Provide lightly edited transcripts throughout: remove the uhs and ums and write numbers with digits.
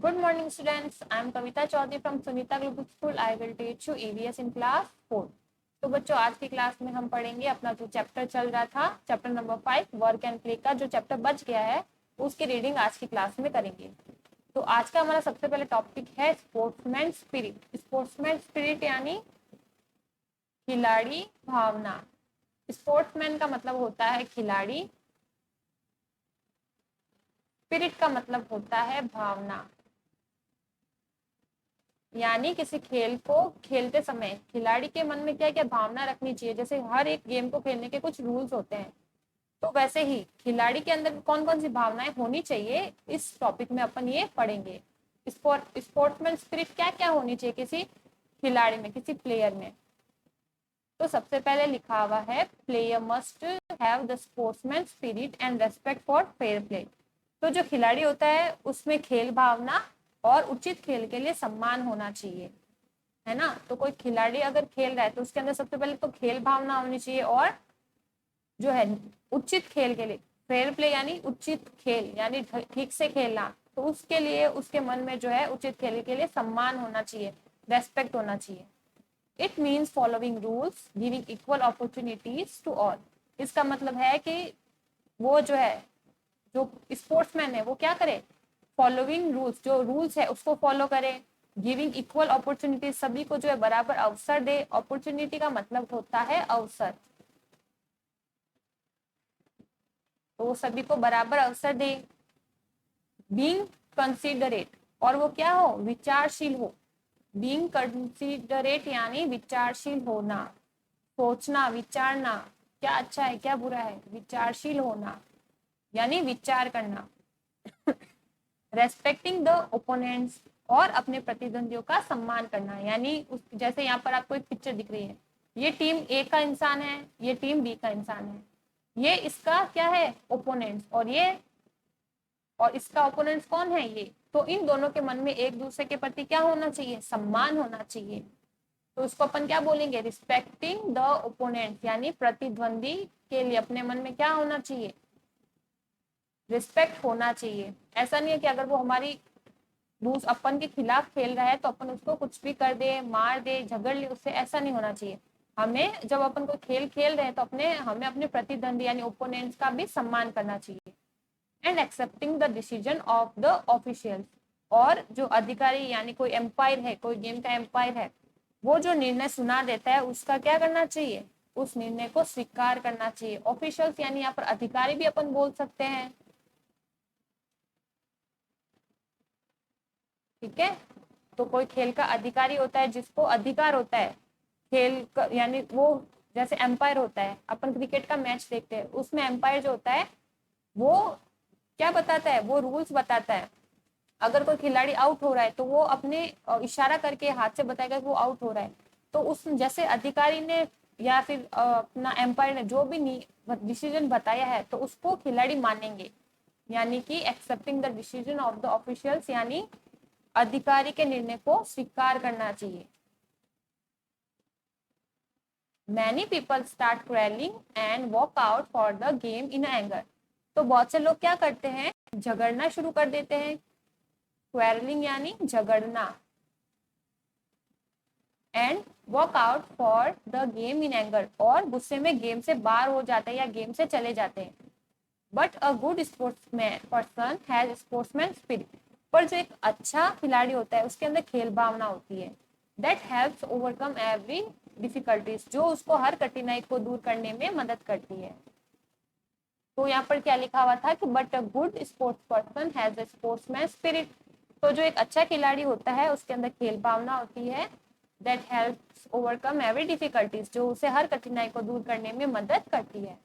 Good morning, students. I am Kavita Chaudhary from Sunita Global School. I will teach you EVS in class 4. तो बच्चों आज की class में हम पढ़ेंगे अपना जो चैप्टर चल रहा था, chapter number 5 work and play का जो चैप्टर बच गया है उसकी रीडिंग आज की क्लास में करेंगे। तो आज का हमारा सबसे पहले टॉपिक है स्पोर्ट्समैन स्पिरिट। स्पोर्ट्समैन स्पिरिट यानी खिलाड़ी भावना। स्पोर्ट्समैन का मतलब होता है खिलाड़ी, स्पिरिट का मतलब होता है भावना। यानी किसी खेल को खेलते समय खिलाड़ी के मन में क्या क्या भावना रखनी चाहिए। जैसे हर एक गेम को खेलने के कुछ रूल्स होते हैं, तो वैसे ही खिलाड़ी के अंदर कौन कौन सी भावनाएं होनी चाहिए इस टॉपिक में अपन ये पढ़ेंगे। स्पोर्ट्समैन स्पिरिट क्या क्या होनी चाहिए किसी खिलाड़ी में, किसी प्लेयर में। तो सबसे पहले लिखा हुआ है player must have the sportsman spirit and respect for fair play. तो जो खिलाड़ी होता है उसमें खेल भावना और उचित खेल के लिए सम्मान होना चाहिए, है ना। तो कोई खिलाड़ी अगर खेल रहा है तो उसके अंदर सबसे पहले तो खेल भावना होनी चाहिए, और जो है उचित खेल के लिए फेयर प्ले यानी उचित खेल यानी ठीक से खेलना, तो उसके लिए उसके मन में जो है उचित खेल के लिए सम्मान होना चाहिए, रेस्पेक्ट होना चाहिए। It means following rules giving equal opportunities to all. इसका मतलब है कि वो जो है जो स्पोर्ट्समैन है वो क्या करे, फॉलोइंग रूल्स, जो रूल्स है उसको फॉलो करे, गिविंग इक्वल अपॉर्चुनिटी, सभी को जो है बराबर अवसर दे। अपॉर्चुनिटी का मतलब होता है अवसर, तो वो सभी को बराबर अवसर दे। बीइंग कंसिडरेट, और वो क्या हो, विचारशील हो। बीइंग कंसिडरेट यानी विचारशील होना, सोचना विचारना क्या अच्छा है क्या बुरा है, विचारशील होना यानी विचार करना। रेस्पेक्टिंग द ओपोनेंट्स, और अपने प्रतिद्वंदियों का सम्मान करना। यानी उस जैसे यहाँ पर आपको एक पिक्चर दिख रही है, ये टीम ए का इंसान है, ये टीम बी का इंसान है, ये इसका क्या है ओपोनेंट्स, और इसका ओपोनेंट्स कौन है ये। तो इन दोनों के मन में एक दूसरे के प्रति क्या होना चाहिए, सम्मान होना चाहिए। तो उसको अपन क्या बोलेंगे, रिस्पेक्टिंग द ओपोनेंट यानी प्रतिद्वंदी के लिए अपने मन में क्या होना चाहिए, रिस्पेक्ट होना चाहिए। ऐसा नहीं है कि अगर वो हमारी रूल्स अपन के खिलाफ खेल रहा है तो अपन उसको कुछ भी कर दे, मार दे, झगड़ ले उससे, ऐसा नहीं होना चाहिए। हमें जब अपन कोई खेल खेल रहे हैं तो हमें अपने प्रतिद्वंदी यानी ओपोनेंट्स का भी सम्मान करना चाहिए। And accepting the decision of the officials, और जो अधिकारी यानी कोई एम्पायर है, कोई गेम का एम्पायर है, वो जो निर्णय सुना देता है उसका क्या करना चाहिए, उस निर्णय को स्वीकार करना चाहिए। ऑफिशियल्स यानी यहाँ पर अधिकारी भी अपन बोल सकते हैं, ठीक है। तो कोई खेल का अधिकारी होता है जिसको अधिकार होता है यानी वो जैसे एम्पायर होता है, अपन क्रिकेट का मैच देखते हैं उसमें एम्पायर जो होता है वो क्या बताता है, वो रूल्स बताता है। अगर कोई खिलाड़ी आउट हो रहा है तो वो अपने इशारा करके हाथ से बताएगा कि वो आउट हो रहा है। तो उस जैसे अधिकारी ने या फिर अपना एम्पायर ने जो भी डिसीजन बताया है तो उसको खिलाड़ी मानेंगे, यानी कि accepting the decision of the officials यानी अधिकारी के निर्णय को स्वीकार करना चाहिए। Many people start quarreling and walk out for the game in anger. तो बहुत से लोग क्या करते हैं, झगड़ना शुरू कर देते हैं। क्वेरलिंग यानी झगड़ना, and walk out for the game in anger, और गुस्से में गेम से बाहर हो जाते हैं या गेम से चले जाते हैं। But a good sportsman person has sportsman spirit, पर जो एक अच्छा खिलाड़ी होता है उसके अंदर खेल भावना होती है। That helps overcome every difficulties, जो उसको हर कठिनाई को दूर करने में मदद करती है। तो यहाँ पर क्या लिखा हुआ था कि but a good sports person has a sportsman spirit. तो जो एक अच्छा खिलाड़ी होता है उसके अंदर खेल भावना होती है। That helps overcome every difficulties, जो उसे हर कठिनाई को दूर करने में मदद करती है।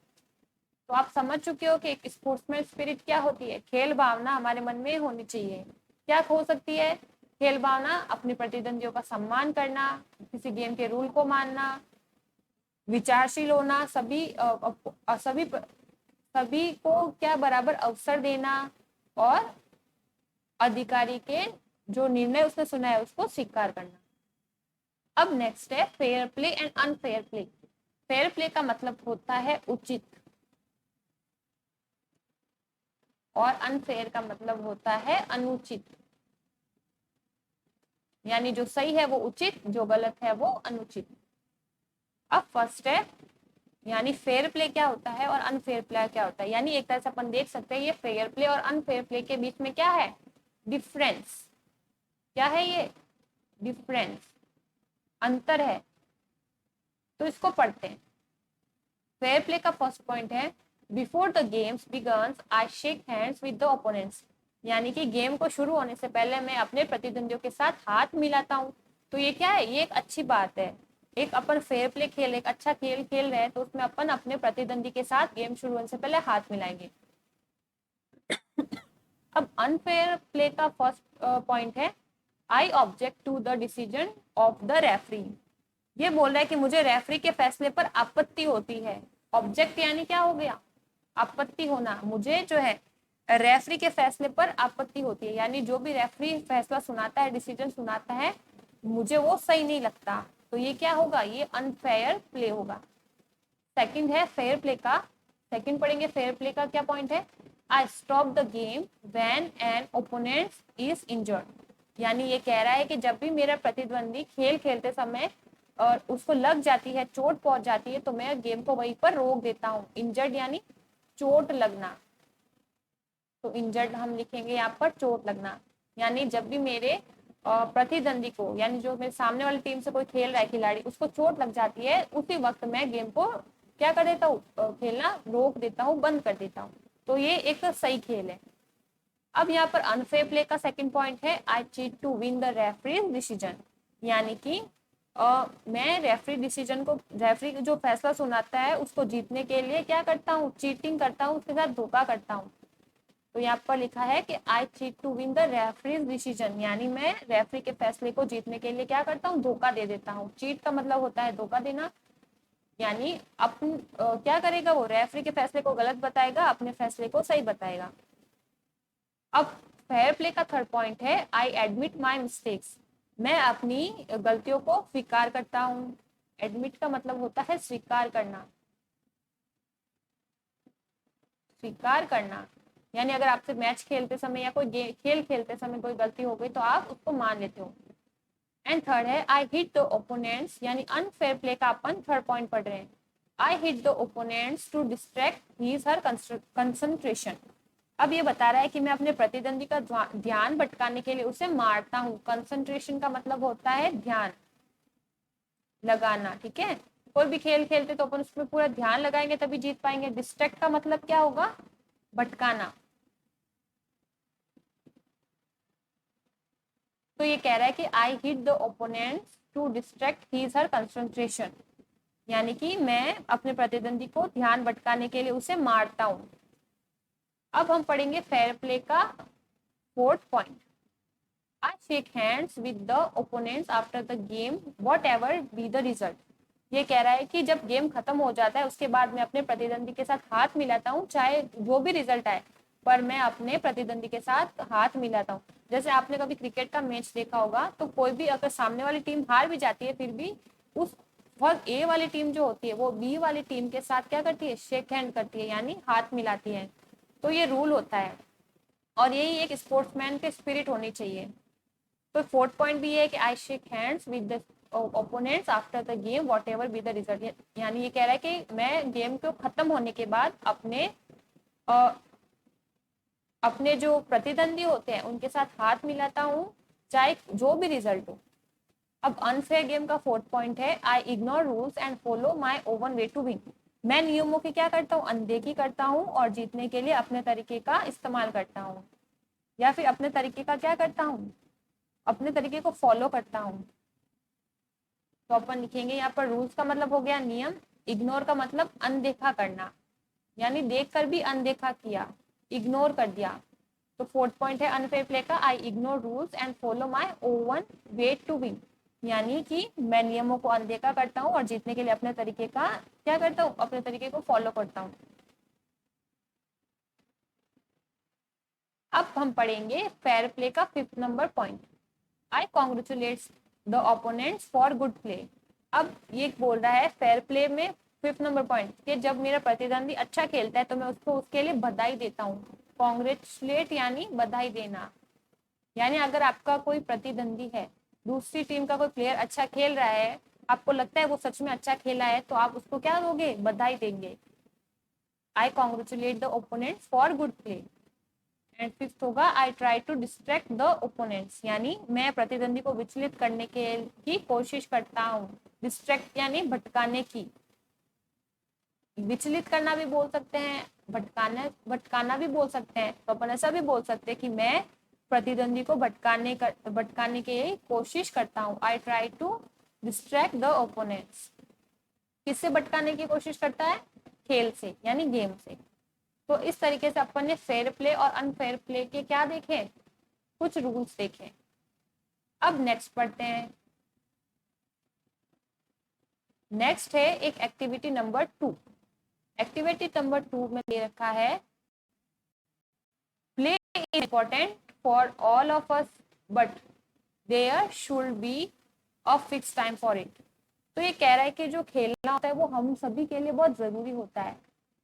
तो आप समझ चुके हो कि एक स्पोर्ट्समैन स्पिरिट क्या होती है, खेल भावना हमारे मन में होनी चाहिए। क्या हो सकती है खेल भावना, अपने प्रतिद्वंदियों का सम्मान करना, किसी गेम के रूल को मानना, विचारशील होना, सभी को क्या बराबर अवसर देना, और अधिकारी के जो निर्णय उसने सुना है उसको स्वीकार करना। अब नेक्स्ट है fair play and unfair play. Fair play का मतलब होता है उचित, और अनफेयर का मतलब होता है अनुचित। यानी जो सही है वो उचित, जो गलत है वो अनुचित। अब फर्स्ट है यानी फेयर प्ले क्या होता है और अनफेयर प्ले क्या होता है। यानी एक तरह से अपन देख सकते हैं ये फेयर प्ले और अनफेयर प्ले के बीच में क्या है डिफरेंस, क्या है ये डिफरेंस, अंतर है। तो इसको पढ़ते हैं। फेयर प्ले का फर्स्ट पॉइंट है before the games begins I shake hands with the opponents. यानी कि गेम को शुरू होने से पहले मैं अपने प्रतिद्वंदियों के साथ हाथ मिलाता हूँ। तो ये क्या है, ये एक अच्छी बात है। एक अपन फेयर प्ले खेल, एक अच्छा खेल खेल रहे हैं तो उसमें अपन अपने प्रतिद्वंदी के साथ गेम शुरू होने से पहले हाथ मिलाएंगे। अब अनफेयर प्ले का फर्स्ट पॉइंट है I object to the decision of the referee. ये बोल रहा है कि मुझे रेफरी के फैसले पर आपत्ति होती है। ऑब्जेक्ट यानी क्या हो गया, आपत्ति होना। मुझे जो है रेफरी के फैसले पर आपत्ति होती है, यानी जो भी रेफरी फैसला सुनाता है, डिसीजन सुनाता है, मुझे वो सही नहीं लगता। तो ये क्या होगा, ये अनफेयर प्ले होगा। सेकंड है फेयर प्ले का, सेकंड पढ़ेंगे फेयर प्ले का क्या पॉइंट है I stop the game when an opponent is injured. यानी ये कह रहा है कि जब भी मेरा प्रतिद्वंदी खेल खेलते समय और उसको लग जाती है, चोट पहुंच जाती है, तो मैं गेम को वहीं पर रोक देता हूँ। इंजर्ड यानी चोट लगना, तो इंजर्ड हम लिखेंगे यहाँ पर चोट लगना। यानी जब भी मेरे प्रतिद्वंदी को, यानी जो मेरे सामने वाली टीम से कोई खेल रहा है खिलाड़ी, उसको चोट लग जाती है, उसी वक्त मैं गेम को क्या कर देता हूँ, खेलना रोक देता हूँ, बंद कर देता हूँ। तो ये एक सही खेल है। अब यहाँ पर अनफेयर प्ले का सेकंड पॉइंट है I cheat to win the referee's decision. यानी कि मैं रेफरी डिसीजन को, रेफरी जो फैसला सुनाता है उसको जीतने के लिए क्या करता हूँ, चीटिंग करता हूँ, उसके साथ धोखा करता हूँ। तो यहाँ पर लिखा है कि I cheat to win the referee's decision, यानी मैं रेफरी के फैसले को जीतने के लिए क्या करता हूँ, धोखा दे देता हूँ। चीट का मतलब होता है धोखा देना, यानी अपन क्या करेगा, वो रेफरी के फैसले को गलत बताएगा, अपने फैसले को सही बताएगा। अब फेयर प्ले का थर्ड पॉइंट है आई एडमिट माई मिस्टेक्स। मैं अपनी गलतियों को स्वीकार करता हूँ। एडमिट का मतलब होता है स्वीकार करना, स्वीकार करना। यानी अगर आपसे मैच खेलते समय या कोई खेल खेलते समय कोई गलती हो गई तो आप उसको मान लेते हो। एंड थर्ड है आई हिट द ओपोनेंट्स, यानी अनफेयर प्ले का अपन थर्ड पॉइंट पढ़ रहे हैं। I hit the opponents to distract his her concentration. अब ये बता रहा है कि मैं अपने प्रतिद्वंदी का ध्यान भटकाने के लिए उसे मारता हूँ। कंसंट्रेशन का मतलब होता है ध्यान लगाना, ठीक है। कोई भी खेल खेलते तो अपन उसमें पूरा ध्यान लगाएंगे तभी जीत पाएंगे। डिस्ट्रैक्ट का मतलब क्या होगा, भटकाना। तो ये कह रहा है कि I hit the opponents to distract his her concentration, यानी कि मैं अपने प्रतिद्वंदी को ध्यान भटकाने के लिए उसे मारता हूं। अब हम पढ़ेंगे फेयर प्ले का fourth point I shake hands with the opponents after the game whatever be the result. ये कह रहा है कि जब गेम खत्म हो जाता है उसके बाद मैं अपने प्रतिद्वंदी के साथ हाथ मिलाता हूँ, चाहे जो भी रिजल्ट आए, पर मैं अपने प्रतिद्वंदी के साथ हाथ मिलाता हूँ। जैसे आपने कभी क्रिकेट का मैच देखा होगा तो कोई भी अगर सामने वाली टीम हार भी जाती है फिर भी उस वक्त ए वाली टीम जो होती है वो बी वाली टीम के साथ क्या करती है, शेक हैंड करती है, यानी हाथ मिलाती है। तो ये रूल होता है और यही एक स्पोर्ट्समैन के स्पिरिट होनी चाहिए। तो फोर्थ पॉइंट भी ये है कि I shake hands with the opponents after the game whatever be the result. यानी ये कह रहा है कि मैं गेम को खत्म होने के बाद अपने जो प्रतिद्वंदी होते हैं उनके साथ हाथ मिलाता हूँ, चाहे जो भी रिजल्ट हो। अब अनफेयर गेम का फोर्थ पॉइंट है I ignore rules and follow my own way to win. मैं नियमों की क्या करता हूँ, अनदेखी करता हूँ और जीतने के लिए अपने तरीके का इस्तेमाल करता हूँ, या फिर अपने तरीके का क्या करता हूँ, अपने तरीके को फॉलो करता हूँ। तो अपन लिखेंगे यहाँ पर रूल्स का मतलब हो गया नियम, इग्नोर का मतलब अनदेखा करना, यानी देख कर भी अनदेखा किया, इग्नोर कर दिया। तो फोर्थ पॉइंट है अनफेयर प्ले का I ignore rules and follow my own way to win, यानी कि मैं नियमों को अनदेखा करता हूँ और जीतने के लिए अपने तरीके का क्या करता हूँ, अपने तरीके को फॉलो करता हूँ। अब हम पढ़ेंगे फेयर प्ले का fifth number point I congratulate the opponents for good play. अब ये बोल रहा है फेयर प्ले में फिफ्थ नंबर पॉइंट कि जब मेरा प्रतिद्वंदी अच्छा खेलता है तो मैं उसको उसके लिए बधाई देता हूँ। कॉन्ग्रेचुलेट यानी बधाई देना, यानी अगर आपका कोई प्रतिद्वंदी है दूसरी टीम का कोई प्लेयर अच्छा खेल रहा है, आपको लगता है वो सच में अच्छा खेला है, तो आप उसको क्या दोगे, बधाई देंगे। I congratulate the opponent for good play. And fifth होगा I try to distract the opponents, यानी मैं प्रतिद्वंदी को विचलित करने की कोशिश करता हूँ। डिस्ट्रैक्ट यानी भटकाने की, विचलित करना भी बोल सकते हैं, भटकाना भटकाना भी बोल सकते हैं। तो अपन ऐसा भी बोल सकते हैं कि मैं प्रतिद्वंदी को भटकाने की कोशिश करता हूँ। I try to distract the opponents. किससे भटकाने की कोशिश करता है, खेल से यानी गेम से। तो इस तरीके से अपन ने फेयर प्ले और अनफेयर प्ले के क्या देखे, कुछ रूल्स देखे। अब नेक्स्ट पढ़ते हैं। नेक्स्ट है एक एक्टिविटी नंबर 2। एक्टिविटी नंबर 2 में दे रखा है play is important for all of us but there should be a fix time for it. तो ये कह रहा है कि जो खेलना होता है वो हम सभी के लिए बहुत जरूरी होता है,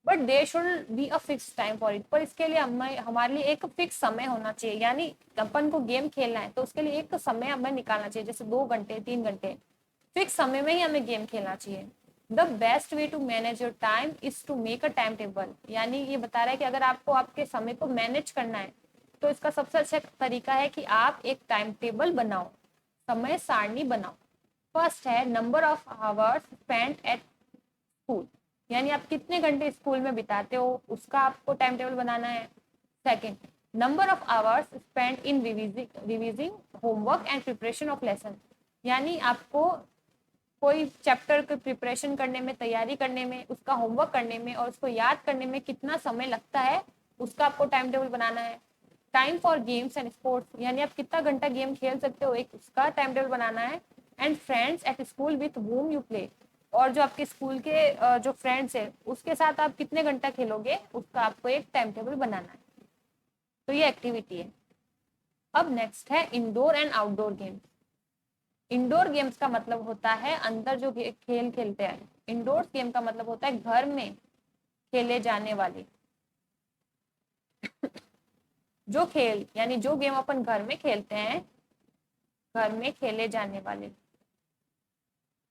but there should be a fix time for it. पर इसके लिए हमारे लिए एक फिक्स समय होना चाहिए, यानी अपन को गेम खेलना है तो उसके लिए एक समय हमें निकालना चाहिए, जैसे 2 घंटे 3 घंटे फिक्स समय में ही हमें गेम खेलना चाहिए। The best way to manage your time is to make a time table, यानी ये बता रहा है कि अगर आपको आपके समय को मैनेज करना है तो इसका सबसे अच्छा तरीका है कि आप एक टाइम टेबल बनाओ, समय सारणी बनाओ। फर्स्ट है number of hours spent at school, यानी आप कितने घंटे स्कूल में बिताते हो उसका आपको टाइम टेबल बनाना है। Second, number of hours spent in revising homework and preparation of lesson, यानी आपको कोई चैप्टर की प्रिपरेशन करने में, तैयारी करने में, उसका होमवर्क करने में और उसको याद करने में कितना समय लगता है उसका आपको टाइम टेबल बनाना है। Time for games and sports, यानी आप कितना घंटा गेम खेल सकते हो, एक उसका टाइम टेबल बनाना है। And friends at school with whom you play, और जो आपके स्कूल के जो फ्रेंड्स है उसके साथ आप कितने घंटा खेलोगे उसका आपको एक टाइम टेबल बनाना है। तो ये एक्टिविटी है। अब नेक्स्ट है indoor and outdoor games. Indoor games का मतलब होता है अंदर जो खेल खेलते हैं। इंडोर गेम का मतलब होता है घर में खेले जाने वाले जो खेल, यानी जो गेम अपन घर में खेलते हैं, घर में खेले जाने वाले।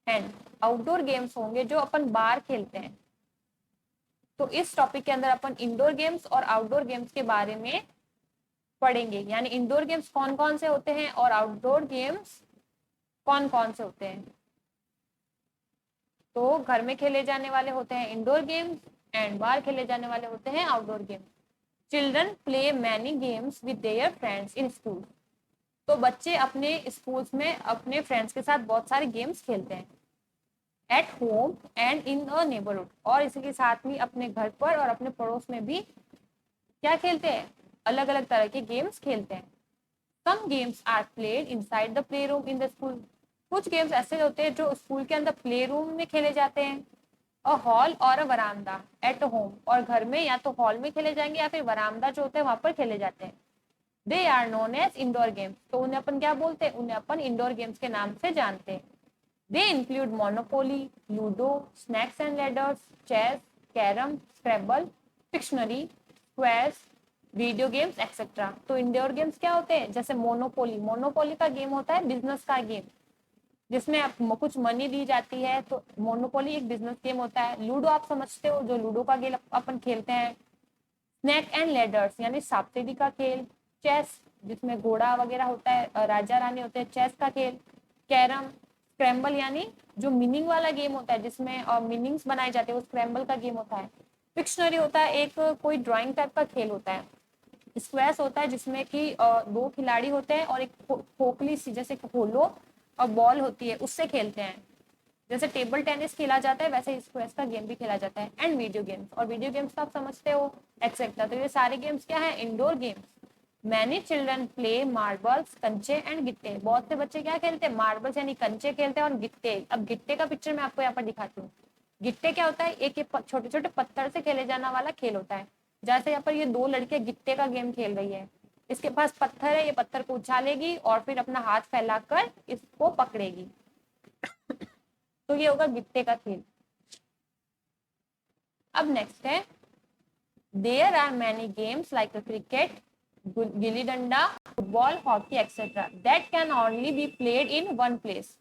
एंड आउटडोर गेम्स होंगे जो अपन बाहर खेलते हैं। तो इस टॉपिक के अंदर अपन इंडोर गेम्स और आउटडोर गेम्स के बारे में पढ़ेंगे, यानी इंडोर गेम्स कौन कौन से होते हैं और आउटडोर गेम्स कौन कौन से होते हैं। तो घर में खेले जाने वाले होते हैं इंडोर गेम्स एंड बाहर खेले जाने वाले होते हैं outdoor games. Children play many games with their friends in school, तो बच्चे अपने स्कूल्स में अपने फ्रेंड्स के साथ बहुत सारे गेम्स खेलते हैं। At home and in a neighbourhood, और इसी के साथ में अपने घर पर और अपने पड़ोस में भी क्या खेलते हैं, अलग अलग तरह के गेम्स खेलते हैं। Some games are played inside the play room in the school, कुछ गेम्स ऐसे होते हैं जो स्कूल के अंदर प्ले रूम में खेले जाते हैं। अ हॉल और अ वरामदा एट होम, और घर में या तो हॉल में खेले जाएंगे या फिर वरामदा जो होते हैं वहां पर खेले जाते हैं। They are known as indoor games, तो उन्हें अपन क्या बोलते हैं, उन्हें अपन इंडोर गेम्स के नाम से जानते हैं। They include Monopoly, Ludo, snakes and ladders, chess, carrom, Scrabble, Pictionary, squares, video games etcetera. तो इंडोर गेम्स क्या होते हैं, जैसे मोनोपोली, मोनोपोली का गेम होता है बिजनेस का गेम जिसमें कुछ मनी दी जाती है, तो मोनोपोली एक बिजनेस गेम होता है। लूडो आप समझते हो, जो लूडो का गेम अपन खेलते हैं। स्नैक एंड लेडर्स यानी सांप सीढ़ी का खेल। चेस जिसमें घोड़ा वगैरह होता है, राजा रानी होते हैं, चेस का खेल। कैरम, स्क्रैम्बल यानी जो मीनिंग वाला गेम होता है जिसमें मीनिंग्स बनाए जाते हैं, वो स्क्रैम्बल का गेम होता है। पिक्शनरी होता है एक कोई ड्राइंग टाइप का खेल होता है। स्क्वैश होता है जिसमें कि 2 खिलाड़ी होते हैं और एक खोखली सी जैसे होलो और बॉल होती है उससे खेलते हैं। जैसे टेबल टेनिस खेला जाता है वैसे स्क्वैश का गेम भी खेला जाता है। एंड वीडियो गेम्स, और वीडियो गेम्स तो आप समझते हो एक्सेट्रा। तो ये सारे गेम्स क्या है, indoor games. Many children play marbles, कंचे एंड गिट्टे, बहुत से बच्चे क्या खेलते हैं, मार्बल्स यानी कंचे खेलते हैं और गिट्टे। अब गिट्टे का पिक्चर मैं आपको यहाँ पर दिखाती हूँ। गिट्टे क्या होता है, एक छोटे छोटे पत्थर से खेले जाने वाला खेल होता है। जैसे यहाँ पर ये 2 लड़के गिट्टे का गेम खेल रही है, इसके पास पत्थर है, ये पत्थर को उछालेगी और फिर अपना हाथ फैलाकर इसको पकड़ेगी। तो ये होगा गिट्टे का खेल। अब नेक्स्ट है there are many games like cricket, gilli danda, football, hockey etcetera that can only be played in one place.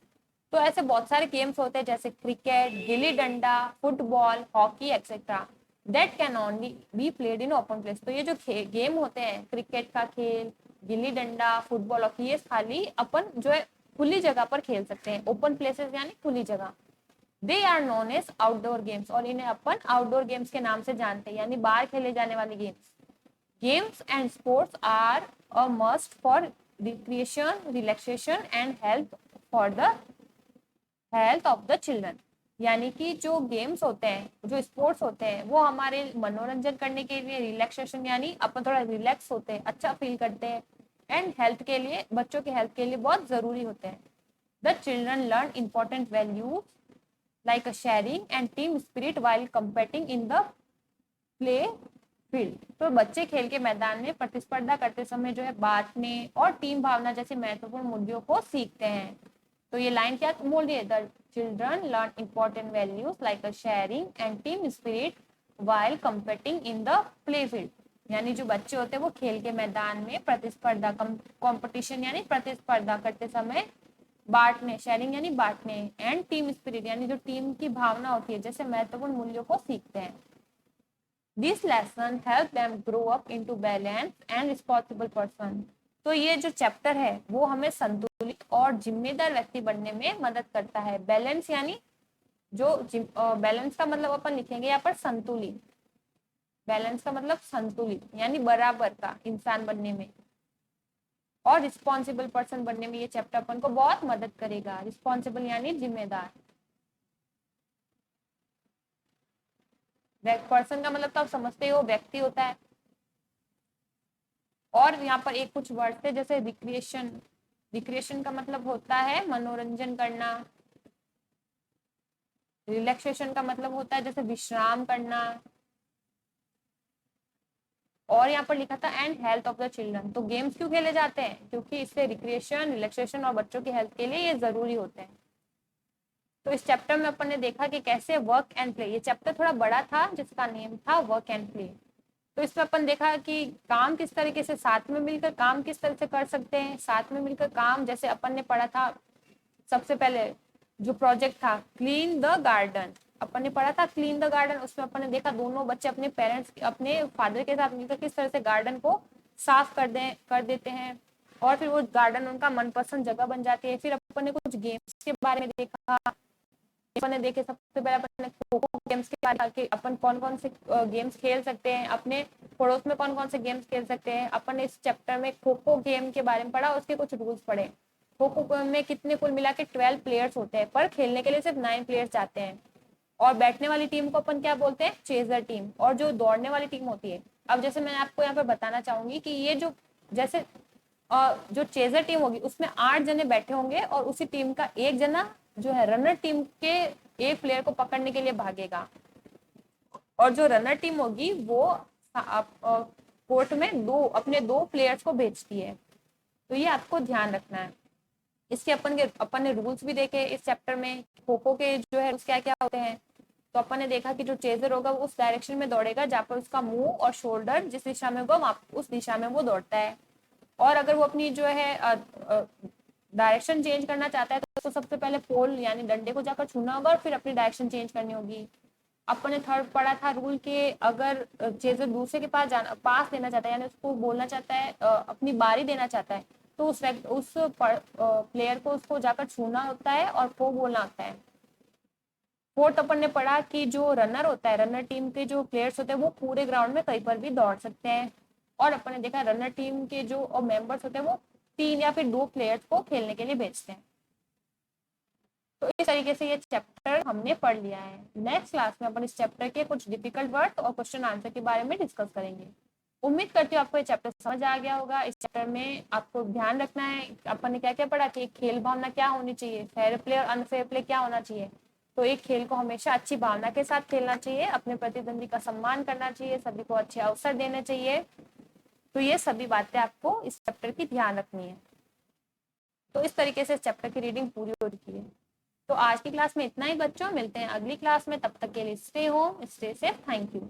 तो ऐसे बहुत सारे गेम्स होते हैं जैसे cricket, gilli danda, football, hockey etcetera that can only be played in open place. तो ये जो गेम होते हैं, क्रिकेट का खेल, गिल्ली डंडा, फुटबॉल, हॉकी, ये खाली अपन जो है खुली जगह पर खेल सकते हैं, ओपन प्लेसेस यानी खुली जगह। They are known as outdoor games, और इन्हें अपन आउटडोर गेम्स के नाम से जानते हैं, यानी बाहर खेले जाने वाले games. Games and sports are a must for recreation, relaxation and health of the children. यानी कि जो गेम्स होते हैं, जो स्पोर्ट्स होते हैं, वो हमारे मनोरंजन करने के लिए, रिलैक्सेशन यानी अपन थोड़ा रिलैक्स होते हैं, अच्छा फील करते हैं, एंड हेल्थ के लिए, बच्चों की हेल्थ के लिए बहुत जरूरी होते हैं। The children learn important values like a sharing and team spirit while competing in the play field। तो बच्चे खेल के मैदान में प्रतिस्पर्धा करते समय जो है बांटने और टीम भावना जैसे महत्वपूर्ण मूल्यों को सीखते हैं। तो ये लाइन क्या बोल रही है? The children learn important values like a sharing and team spirit while competing in the play field। यानी जो बच्चे होते हैं वो खेल के मैदान में प्रतिस्पर्धा, कंपटीशन यानी प्रतिस्पर्धा करते समय बांटने, शेयरिंग यानी बांटने, एंड टीम स्पिरिट यानी जो टीम की भावना होती है जैसे महत्वपूर्ण मूल्यों को सीखते हैं। This lesson help them grow up into balance and responsible person. तो ये जो चैप्टर है वो हमें संतुलित और जिम्मेदार व्यक्ति बनने में मदद करता है। बैलेंस यानी जो बैलेंस का मतलब अपन लिखेंगे यहाँ पर संतुलित। बैलेंस का मतलब संतुलित यानी बराबर का इंसान बनने में, और रिस्पॉन्सिबल पर्सन बनने में ये चैप्टर अपन को बहुत मदद करेगा। रिस्पॉन्सिबल यानी जिम्मेदार, पर्सन का मतलब तो आप समझते हो, व्यक्ति होता है। और यहाँ पर एक कुछ वर्ड थे जैसे रिक्रिएशन। रिक्रिएशन का मतलब होता है मनोरंजन करना। रिलैक्सेशन का मतलब होता है जैसे विश्राम करना। और यहाँ पर लिखा था and health of the children. तो गेम्स क्यों खेले जाते हैं? क्योंकि इससे रिक्रिएशन, रिलैक्सेशन और बच्चों की हेल्थ के लिए ये जरूरी होते हैं। तो इस चैप्टर में अपन ने देखा कि कैसे वर्क एंड प्ले, ये चैप्टर थोड़ा बड़ा था जिसका नेम था वर्क एंड प्ले। तो इसमें अपन देखा कि काम किस तरीके से साथ में मिलकर काम किस तरह से कर सकते हैं। साथ में मिलकर काम जैसे अपन ने पढ़ा था, सबसे पहले जो प्रोजेक्ट था क्लीन द गार्डन, अपन ने पढ़ा था क्लीन द गार्डन। उसमें अपन ने देखा दोनों बच्चे अपने पेरेंट्स, अपने फादर के साथ मिलकर किस तरह से गार्डन को साफ कर देते हैं, और फिर वो गार्डन उनका मनपसंद जगह बन जाती है। फिर अपन ने कुछ गेम्स के बारे में देखा, अपन ने देखे सबसे पहले अपन ने खो खो गेम्स के बारे में, अपन कौन कौन से गेम्स खेल सकते हैं, अपने पड़ोस में कौन कौन से गेम्स खेल सकते हैं। अपन ने इस चैप्टर में खो खो गेम के बारे में पढ़ा, उसके कुछ रूल्स पढ़े। खो खो में कितने कुल मिला के 12 प्लेयर्स होते हैं, पर खेलने के लिए सिर्फ 9 प्लेयर्स जाते हैं। और बैठने वाली टीम को अपन क्या बोलते हैं? Chaser team. और जो दौड़ने वाली टीम होती है, अब जैसे मैं आपको यहाँ पर बताना चाहूंगी कि ये जो जैसे जो चेजर टीम होगी उसमें 8 जने बैठे होंगे, और उसी टीम का एक जना जो है रनर टीम के एक प्लेयर को पकड़ने के लिए भागेगा, और जो रनर टीम होगी वो कोर्ट में अपने दो प्लेयर्स को भेजती है। तो ये आपको ध्यान रखना है। इसके अपन ने रूल्स भी देखे इस चैप्टर में। खो खो के जो है क्या क्या होते हैं, तो अपन ने देखा कि जो चेजर होगा वो उस डायरेक्शन में दौड़ेगा जहाँ पर उसका मुंह और शोल्डर जिस दिशा में होगा उस दिशा में वो दौड़ता है। और अगर वो अपनी जो है डायरेक्शन चेंज करना चाहता है तो सबसे पहले पोल यानी डंडे को जाकर छूना होगा और फिर अपनी डायरेक्शन चेंज करनी होगी। अपन ने थर्ड पढ़ा था रूल के, अगर चेजर दूसरे के पास देना चाहता है, यानी उसको बोलना चाहता है, अपनी बारी देना चाहता है, तो उस प्लेयर को उसको जाकर छूना होता है और वो बोलना होता है। फोर्थ अपन ने पढ़ा कि जो रनर होता है, रनर टीम के जो प्लेयर्स होते हैं वो पूरे ग्राउंड में कहीं पर भी दौड़ सकते हैं। और अपन ने देखा रनर टीम के जो मेंबर्स होते हैं वो 3 या फिर 2 प्लेयर्स को खेलने के लिए भेजते हैं। तो इस तरीके से ये चैप्टर हमने पढ़ लिया है। नेक्स्ट क्लास में अपन इस चैप्टर के कुछ डिफिकल्ट वर्ड और क्वेश्चन आंसर के बारे में डिस्कस करेंगे। उम्मीद करती हूँ आपको ये चैप्टर समझ आ गया होगा। इस चैप्टर में आपको ध्यान रखना है अपन ने क्या क्या पढ़ा कि खेल भावना क्या होनी चाहिए, फेयर प्ले और अनफेयर प्ले क्या होना चाहिए। तो एक खेल को हमेशा अच्छी भावना के साथ खेलना चाहिए, अपने प्रतिद्वंदी का सम्मान करना चाहिए, सभी को अच्छे अवसर देने चाहिए। तो ये सभी बातें आपको इस चैप्टर की ध्यान रखनी है। तो इस तरीके से इस चैप्टर की रीडिंग पूरी हो चुकी है। तो आज की क्लास में इतना ही बच्चों, मिलते हैं अगली क्लास में। तब तक के लिए stay home, stay safe. Thank you.